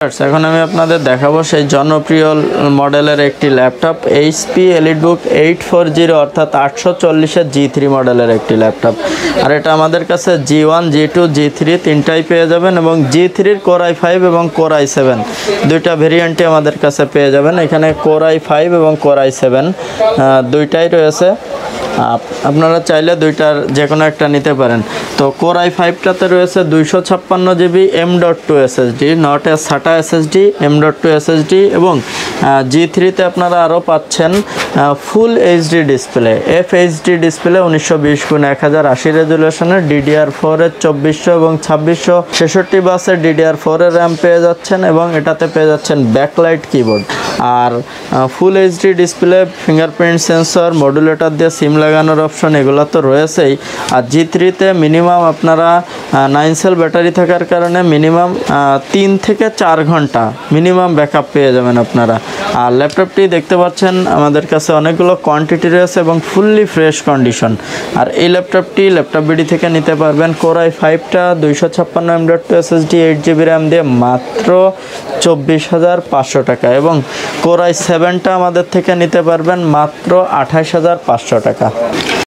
এখন আমি আপনাদের দেখাবো সেই জনপ্রিয় মডেলের একটি ল্যাপটপ HP EliteBook 840 অর্থাৎ 840 G3 মডেলের একটি ল্যাপটপ। আর এটা আমাদের কাছে G1 G2 G3 তিনটাই পেয়ে যাবেন এবং G3 Core i5 এবং Core i7 দুইটা ভেরিয়েন্টই আমাদের কাছে পেয়ে যাবেন। এখানে Core i5 এবং Core i7 দুইটাই রয়েছে, আপনারা চাইলে দুইটার যে কোনো একটা নিতে পারেন। তো Core i5টাতে রয়েছে 256 GB M.2 SSD, not a SATA SSD, M.2 SSD এবং G3তে আপনারা আরও পাচ্ছেন ফুল HD display, FHD display 1920x1080 রেজুলেশনের, DDR4 এর 2400 এবং 2666 বাসের DDR4 এর র্যাম পেয়ে যাচ্ছেন এবং এটাতে পেয়ে যাচ্ছেন ব্যাকলাইট কিবোর্ড। আর ফুল HD display, fingerprint sensor, modulator দিয়ে সিম লাগানোর অপশন এগুলো তো রয়েছেই। আর G3তে মিনিমাম আপনারা 9 সেল ব্যাটারি থাকার কারণে মিনিমাম 3 থেকে 4 ঘন্টা মিনিমাম ব্যাকআপ পেয়ে যাবেন আপনারা। আর ল্যাপটপটি দেখতে পাচ্ছেন আমাদের কাছে অনেকগুলো কোয়ান্টিটি রয়েছে এবং ফুললি ফ্রেশ কন্ডিশন। আর এই ল্যাপটপটি Laptopbd থেকে নিতে পারবেন Core i5টা 256 M.2 SSD 8GB RAM দিয়ে মাত্র 24,500 টাকা এবং Core i7টা আমাদের থেকে নিতে পারবেন মাত্র 28,500 টাকা।